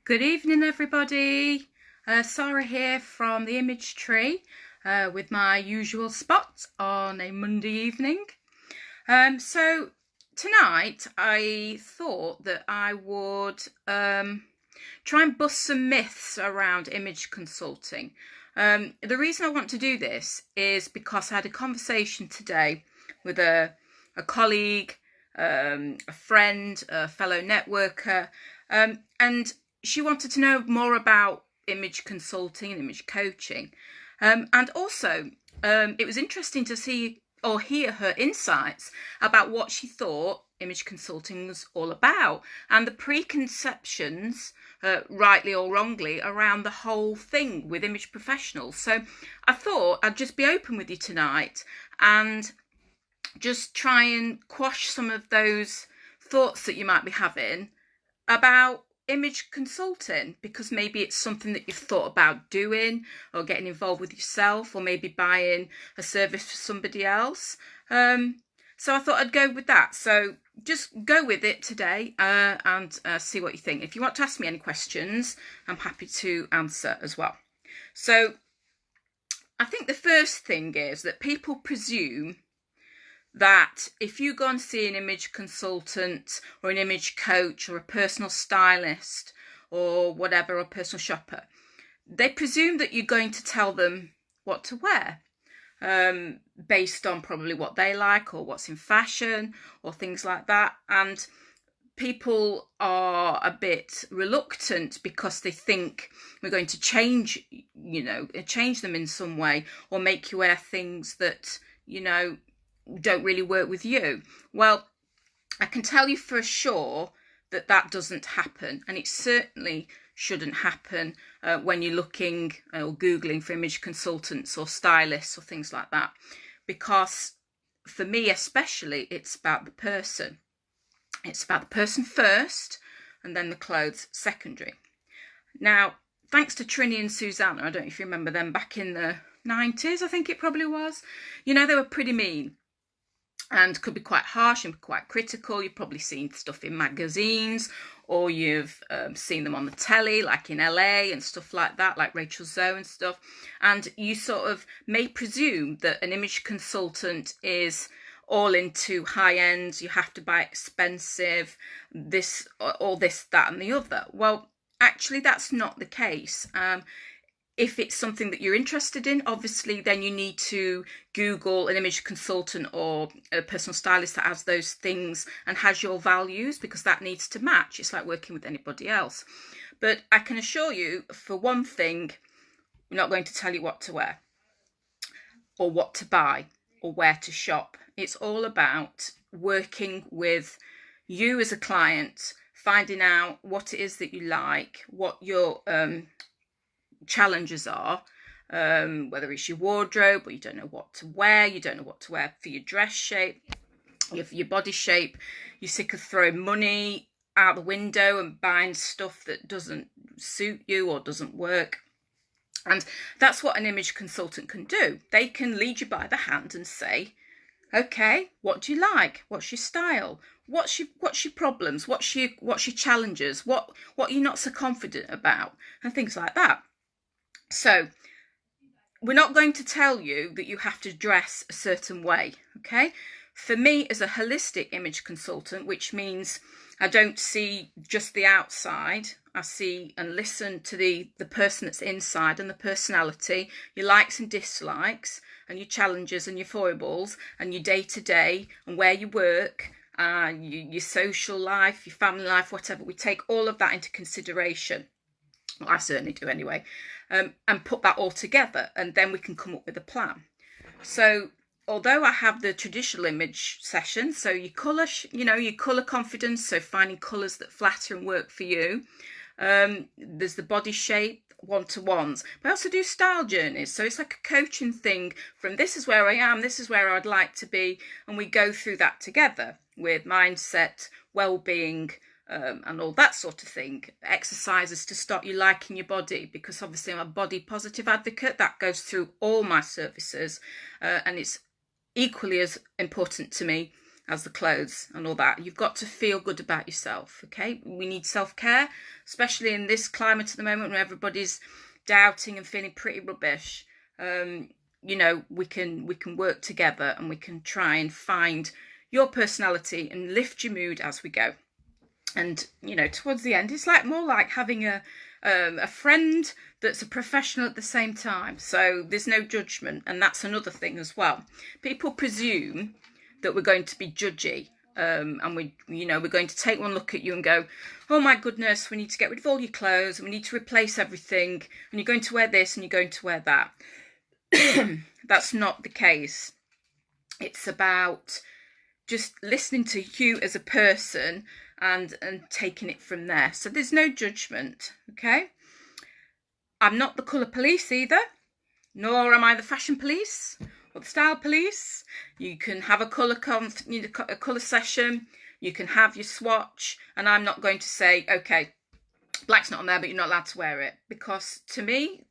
Good evening, everybody. Sara here from the Image Tree with my usual spot on a Monday evening. So tonight I thought that I would try and bust some myths around image consulting. The reason I want to do this is because I had a conversation today with a colleague, a friend, a fellow networker, and she wanted to know more about image consulting and image coaching. And also, it was interesting to see or hear her insights about what she thought image consulting was all about and the preconceptions, rightly or wrongly, around the whole thing with image professionals. So I thought I'd just be open with you tonight and just try and quash some of those thoughts that you might be having about image consulting, because maybe it's something that you've thought about doing or getting involved with yourself, or maybe buying a service for somebody else. So I thought I'd go with that. So just go with it today and see what you think. If you want to ask me any questions, I'm happy to answer as well. So I think the first thing is that people presume that if you go and see an image consultant or an image coach or a personal stylist or whatever, or a personal shopper, they presume that you're going to tell them what to wear, based on probably what they like or what's in fashion or things like that. And people are a bit reluctant because they think we're going to change them in some way, or make you wear things that, don't really work with you. Well, I can tell you for sure that that doesn't happen, and it certainly shouldn't happen when you're looking or Googling for image consultants or stylists or things like that, because for me especially, it's about the person. It's about the person first, and then the clothes secondary. Now, thanks to Trini and Susanna, I don't know if you remember them back in the 90s, I think it probably was, they were pretty mean and could be quite harsh and quite critical. You've probably seen stuff in magazines, or you've seen them on the telly, like in LA and stuff like that, like Rachel Zoe and stuff. And you sort of may presume that an image consultant is all into high end, you have to buy expensive, this, all this, that and the other. Well, actually, that's not the case. If it's something that you're interested in, obviously, then you need to Google an image consultant or a personal stylist that has those things and has your values, because that needs to match. It's like working with anybody else. But I can assure you, for one thing, we're not going to tell you what to wear or what to buy or where to shop. It's all about working with you as a client, finding out what it is that you like, what your challenges are, whether it's your wardrobe, or you don't know what to wear, you don't know what to wear for your dress shape, your body shape, you're sick of throwing money out the window and buying stuff that doesn't suit you or doesn't work. And that's what an image consultant can do. They can lead you by the hand and say, okay, what do you like? What's your style? What's your problems? What's your challenges? What are you not so confident about? And things like that. So we're not going to tell you that you have to dress a certain way, okay? For me, as a holistic image consultant, which means I don't see just the outside, I see and listen to the person that's inside and the personality, your likes and dislikes, and your challenges and your foibles, and your day-to-day, and where you work, your social life, your family life, whatever. We take all of that into consideration. Well, I certainly do anyway. And put that all together, and then we can come up with a plan. So although I have the traditional image session, so your colour, your colour confidence, so finding colours that flatter and work for you. There's the body shape, one-to-ones. But I also do style journeys, so it's like a coaching thing from this is where I am, this is where I'd like to be, and we go through that together with mindset, well-being, and all that sort of thing. Exercises to start you liking your body, because obviously I'm a body positive advocate. That goes through all my services, and it's equally as important to me as the clothes and all that. You've got to feel good about yourself, okay? We need self-care, especially in this climate at the moment when everybody's doubting and feeling pretty rubbish. You know, we can work together and we can try and find your personality and lift your mood as we go. And, you know, towards the end, it's like more like having a friend that's a professional at the same time. So there's no judgment. And that's another thing as well. People presume that we're going to be judgy. And we're going to take one look at you and go, oh my goodness, we need to get rid of all your clothes and we need to replace everything. And you're going to wear this and you're going to wear that. That's not the case. It's about just listening to you as a person and taking it from there. So there's no judgment, okay? I'm not the colour police either, nor am I the fashion police or the style police. You can have a colour session, you can have your swatch, and I'm not going to say, okay, black's not on there, but you're not allowed to wear it, because to me,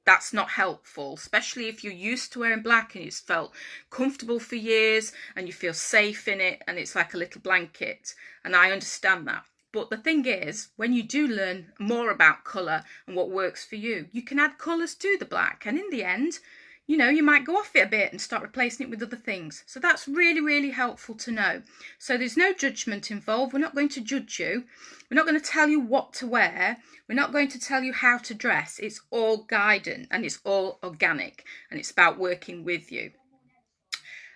that's not helpful, especially if you're used to wearing black and it's felt comfortable for years and you feel safe in it and it's like a little blanket. And I understand that. But the thing is, when you do learn more about colour and what works for you, you can add colours to the black. And in the end, you know, you might go off it a bit and start replacing it with other things. So that's really, really helpful to know. So there's no judgment involved. We're not going to judge you. We're not going to tell you what to wear. We're not going to tell you how to dress. It's all guidance and it's all organic and it's about working with you.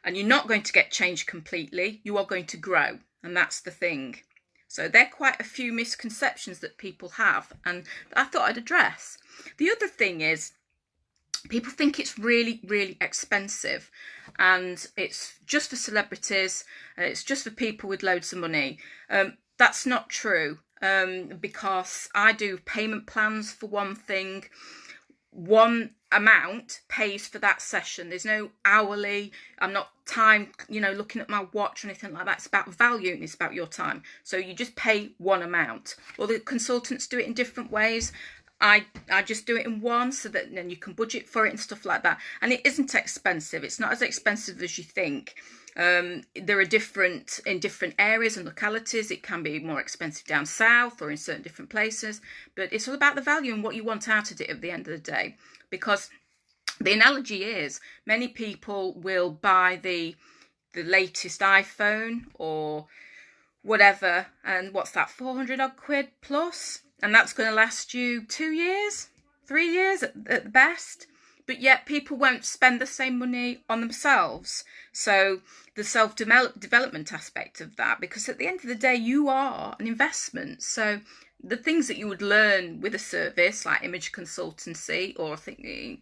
And you're not going to get changed completely. You are going to grow. And that's the thing. So there are quite a few misconceptions that people have and I thought I'd address. The other thing is, people think it's really, really expensive and it's just for celebrities and it's just for people with loads of money. That's not true, because I do payment plans for one thing. One amount pays for that session. There's no hourly. I'm not looking at my watch or anything like that. It's about value and it's about your time. So you just pay one amount. Or the consultants do it in different ways. I just do it in one so that then you can budget for it and stuff like that. And it isn't expensive. It's not as expensive as you think. There are different areas and localities. It can be more expensive down south or in certain different places. But it's all about the value and what you want out of it at the end of the day. Because the analogy is many people will buy the latest iPhone or whatever. And what's that, 400 odd quid plus? And that's going to last you 2 years, 3 years at the best. But yet people won't spend the same money on themselves. So the self-development aspect of that, because at the end of the day, you are an investment. So the things that you would learn with a service like image consultancy or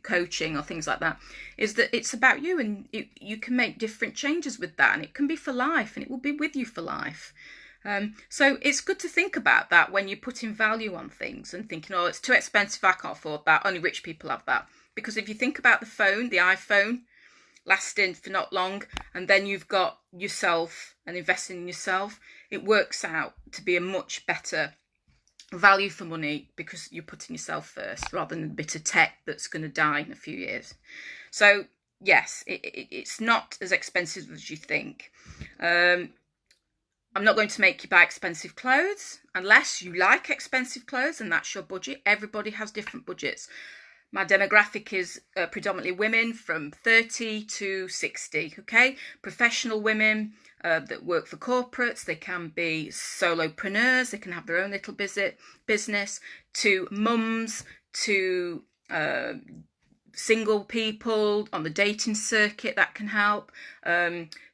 coaching or things like that, is that it's about you and you can make different changes with that. And it can be for life and it will be with you for life. So it's good to think about that when you're putting value on things and thinking, oh, it's too expensive, I can't afford that, only rich people have that. Because if you think about the iPhone lasting for not long, and then you've got yourself and investing in yourself, it works out to be a much better value for money because you're putting yourself first rather than a bit of tech that's going to die in a few years. So yes, it's not as expensive as you think. I'm not going to make you buy expensive clothes unless you like expensive clothes and that's your budget. Everybody has different budgets. My demographic is predominantly women from 30 to 60, okay? Professional women that work for corporates. They can be solopreneurs. They can have their own little business. To mums, to single people on the dating circuit, that can help.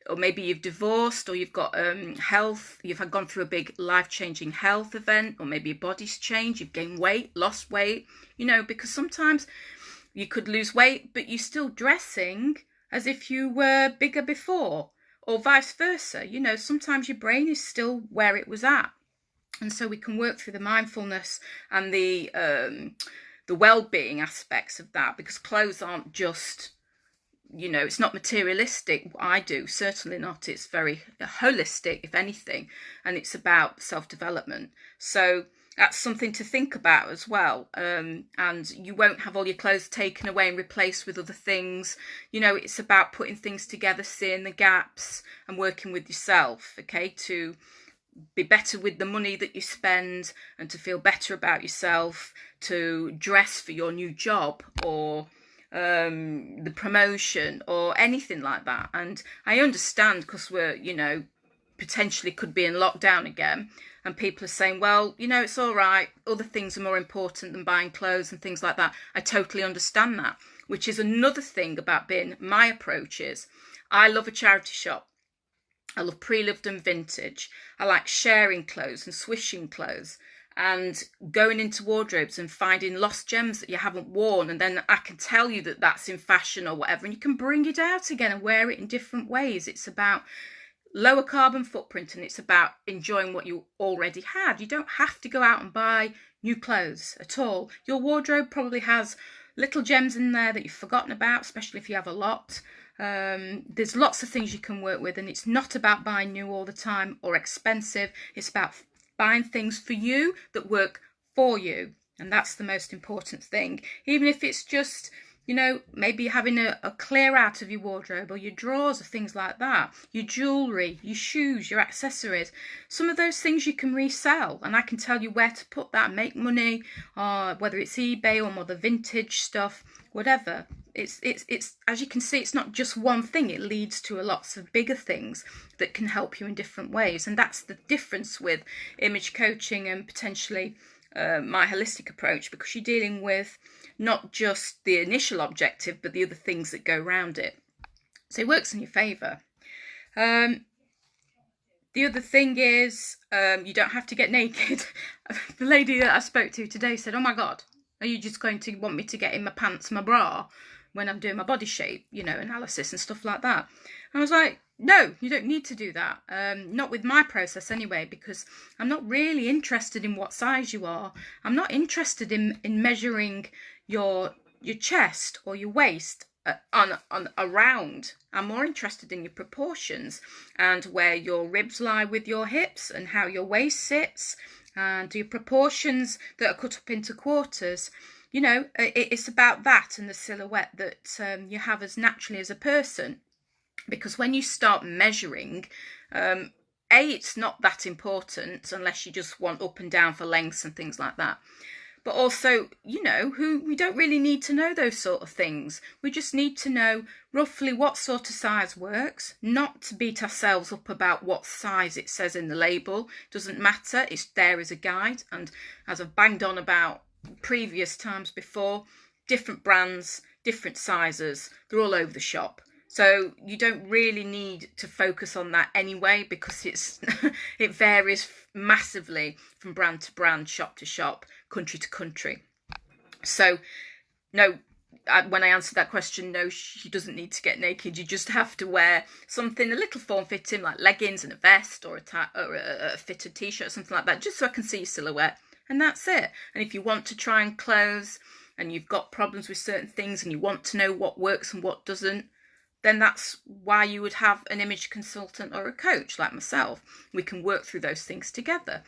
Or maybe you've divorced, or you've got health, you've gone through a big life-changing health event, or maybe your body's changed, you've gained weight, lost weight, because sometimes you could lose weight, but you're still dressing as if you were bigger before, or vice versa. Sometimes your brain is still where it was at. And so we can work through the mindfulness and the well-being aspects of that, because clothes aren't just, it's not materialistic. What I do, certainly not. It's very holistic, if anything, and it's about self-development. So that's something to think about as well. And you won't have all your clothes taken away and replaced with other things. You know, it's about putting things together, seeing the gaps and working with yourself, okay, to be better with the money that you spend and to feel better about yourself, to dress for your new job or the promotion or anything like that. And I understand, because we're, you know, potentially could be in lockdown again, and people are saying, well, you know, it's all right, other things are more important than buying clothes and things like that. I totally understand that, which is another thing about being my approach is I love a charity shop. I love pre-loved and vintage. I like sharing clothes and swishing clothes and going into wardrobes and finding lost gems that you haven't worn, and then I can tell you that that's in fashion or whatever, and you can bring it out again and wear it in different ways. It's about lower carbon footprint, and it's about enjoying what you already had. You don't have to go out and buy new clothes at all. Your wardrobe probably has little gems in there that you've forgotten about, especially if you have a lot. There's lots of things you can work with, and it's not about buying new all the time or expensive. It's about buying things for you that work for you, and that's the most important thing. Even if it's just, you know, maybe having a clear out of your wardrobe or your drawers or things like that, your jewellery, your shoes, your accessories, some of those things you can resell, and I can tell you where to put that and make money, or whether it's eBay or more the vintage stuff, whatever. It's as you can see, it's not just one thing. It leads to lots of bigger things that can help you in different ways, and that's the difference with image coaching and potentially my holistic approach, because you're dealing with not just the initial objective, but the other things that go around it. So it works in your favour. The other thing is you don't have to get naked. The lady that I spoke to today said, oh my God, are you just going to want me to get in my pants, my bra, when I'm doing my body shape, you know, analysis and stuff like that? And I was like, no, you don't need to do that. Not with my process anyway, because I'm not really interested in what size you are. I'm not interested in measuring your chest or your waist on around. I'm more interested in your proportions and where your ribs lie with your hips and how your waist sits and your proportions that are cut up into quarters. You know, it's about that and the silhouette that you have as naturally as a person. Because when you start measuring, it's not that important unless you just want up and down for lengths and things like that. But also, you know, we don't really need to know those sort of things. We just need to know roughly what sort of size works, not to beat ourselves up about what size it says in the label. Doesn't matter, it's there as a guide. And as I've banged on about previous times before, different brands, different sizes, they're all over the shop. So you don't really need to focus on that anyway, because it varies massively from brand to brand, shop to shop, country to country. So no, when I answered that question, no, she doesn't need to get naked. You just have to wear something a little form-fitting, like leggings and a vest or a fitted t-shirt, something like that, just so I can see your silhouette, and that's it. And if you want to try and clothes and you've got problems with certain things and you want to know what works and what doesn't, then that's why you would have an image consultant or a coach like myself. We can work through those things together.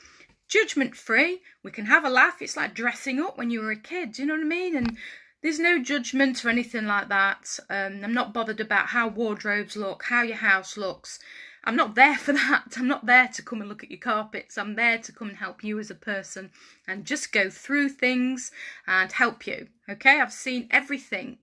Judgment free, we can have a laugh. It's like dressing up when you were a kid, do you know what I mean? And there's no judgment or anything like that. I'm not bothered about how wardrobes look, how your house looks. I'm not there for that. I'm not there to come and look at your carpets. I'm there to come and help you as a person and just go through things and help you. Okay, I've seen everything.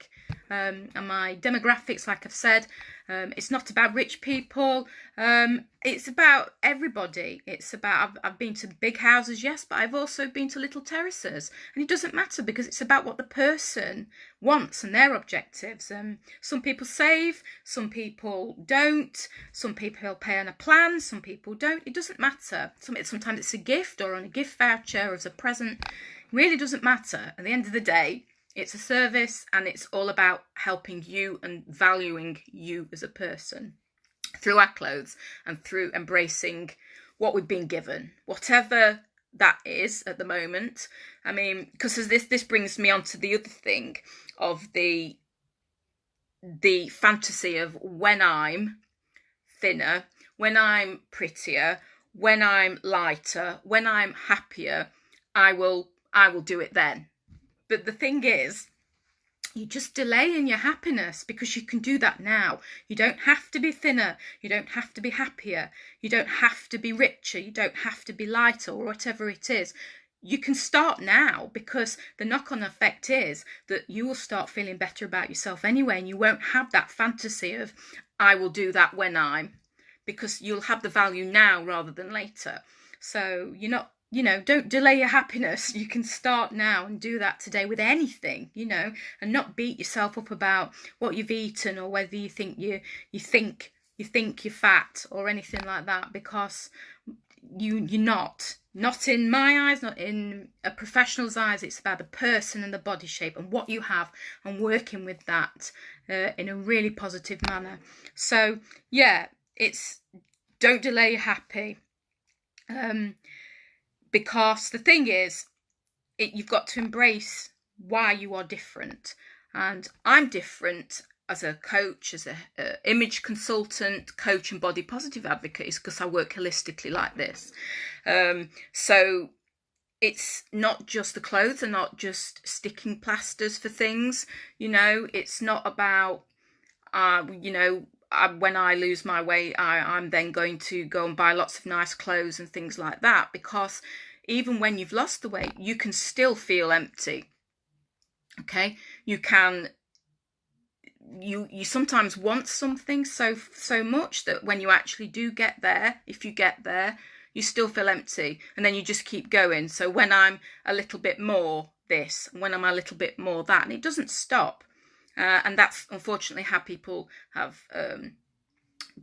And my demographics, like I've said, it's not about rich people. It's about everybody. It's about, I've been to big houses, yes, but I've also been to little terraces, and it doesn't matter, because it's about what the person wants and their objectives. Some people save, some people don't, some people pay on a plan, some people don't. It doesn't matter. Sometimes it's a gift or on a gift voucher or as a present. It really doesn't matter. At the end of the day, it's a service, and it's all about helping you and valuing you as a person through our clothes and through embracing what we've been given, whatever that is at the moment. I mean, because this brings me on to the other thing of the fantasy of when I'm thinner, when I'm prettier, when I'm lighter, when I'm happier, I will do it then. But the thing is, you're just delaying your happiness, because you can do that now. You don't have to be thinner. You don't have to be happier. You don't have to be richer. You don't have to be lighter, or whatever it is. You can start now, because the knock-on effect is that you will start feeling better about yourself anyway, and you won't have that fantasy of, I will do that when I'm, because you'll have the value now rather than later. So you're not, don't delay your happiness. You can start now and do that today with anything, and not beat yourself up about what you've eaten, or whether you think you think you're fat or anything like that, because you're not in my eyes, not in a professional's eyes. It's about the person and the body shape and what you have, and working with that in a really positive manner. So yeah, it's don't delay your happy. Because the thing is, you've got to embrace why you are different. And I'm different as a coach, as a image consultant, coach and body positive advocate, is because I work holistically like this. So it's not just the clothes, and not just sticking plasters for things. It's not about, when I lose my weight, I'm then going to go and buy lots of nice clothes and things like that, because even when you've lost the weight, you can still feel empty. Okay, you sometimes want something so much that when you actually do get there, if you get there, you still feel empty, and then you just keep going. So when I'm a little bit more this, when I'm a little bit more that, and it doesn't stop. And that's unfortunately how people have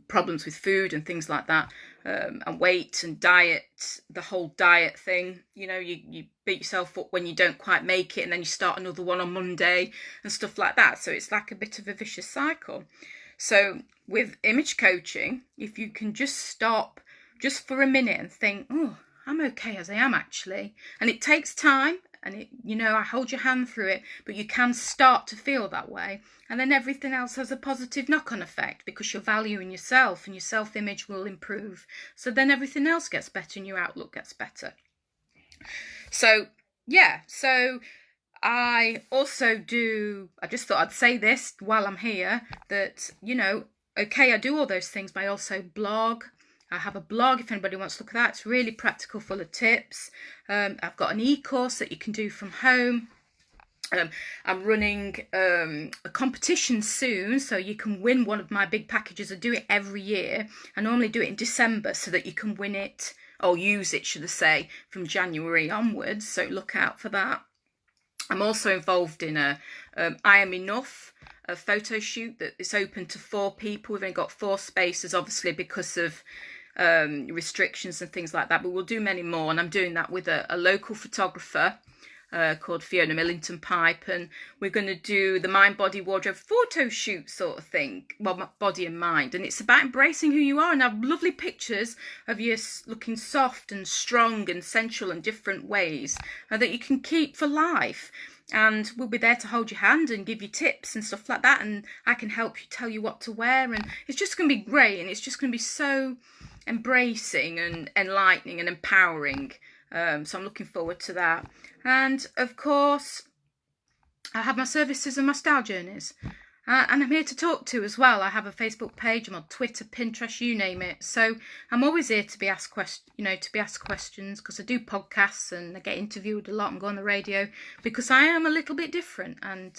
problems with food and things like that, and weight and diet, the whole diet thing. You beat yourself up when you don't quite make it, and then you start another one on Monday and stuff like that. So it's like a bit of a vicious cycle. So with image coaching, if you can just stop just for a minute and think, oh, I'm okay as I am actually. And it takes time, and I hold your hand through it, but you can start to feel that way. And then everything else has a positive knock-on effect, because you're valuing yourself, and your self-image will improve. So then everything else gets better, and your outlook gets better. So yeah, so I also I just thought I'd say this while I'm here, that, okay, I do all those things, but I also blog. I have a blog if anybody wants to look at that. It's really practical, full of tips. I've got an e-course that you can do from home. I'm running a competition soon, so you can win one of my big packages. I do it every year. I normally do it in December, so that you can win it, or use it, should I say, from January onwards. So look out for that. I'm also involved in a I Am Enough, a photo shoot that is open to 4 people. We've only got 4 spaces, obviously, because of restrictions and things like that, but we'll do many more. And I'm doing that with a local photographer called Fiona Millington Pipe, and we're going to do the mind body wardrobe photo shoot sort of thing, well, body and mind, and it's about embracing who you are, and have lovely pictures of you looking soft and strong and sensual in different ways, that you can keep for life. And we'll be there to hold your hand and give you tips and stuff like that, and I can help you, tell you what to wear, and it's just going to be great, and it's just going to be so embracing and enlightening and empowering. So I'm looking forward to that. And of course, I have my services and my style journeys, and I'm here to talk to as well. I have a Facebook page. I'm on Twitter, Pinterest, you name it. So I'm always here to be asked questions, because I do podcasts and I get interviewed a lot and go on the radio, because I am a little bit different, and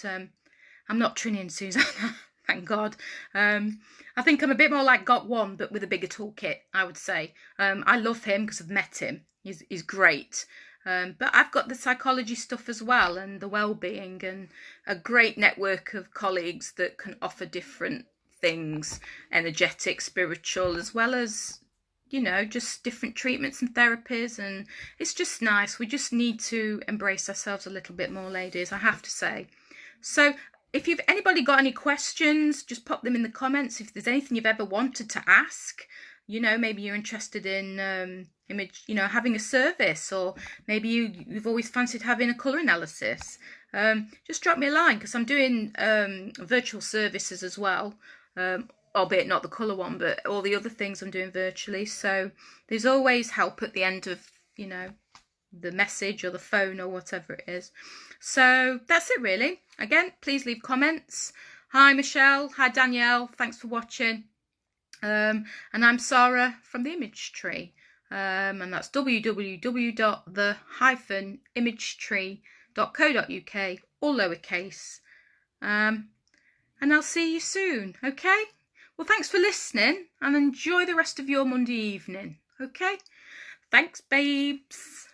I'm not Trinny and Susanna. Thank God. I think I'm a bit more like Got One, but with a bigger toolkit, I would say. I love him because I've met him. He's great. But I've got the psychology stuff as well, and the wellbeing, and a great network of colleagues that can offer different things, energetic, spiritual, as well as, just different treatments and therapies. And it's just nice. We just need to embrace ourselves a little bit more, ladies, I have to say. So if you've anybody got any questions, just pop them in the comments. If there's anything you've ever wanted to ask, maybe you're interested in having a service, or maybe you've always fancied having a colour analysis, just drop me a line, because I'm doing virtual services as well, albeit not the colour one, but all the other things I'm doing virtually. So there's always help at the end of the message or the phone or whatever it is. So that's it really. Again, please leave comments. Hi Michelle, hi Danielle, thanks for watching. And I'm Sara from the Image Tree, and that's www.the-imagetree.co.uk, all lowercase. And I'll see you soon, okay? Well, thanks for listening and enjoy the rest of your Monday evening, okay? Thanks, babes.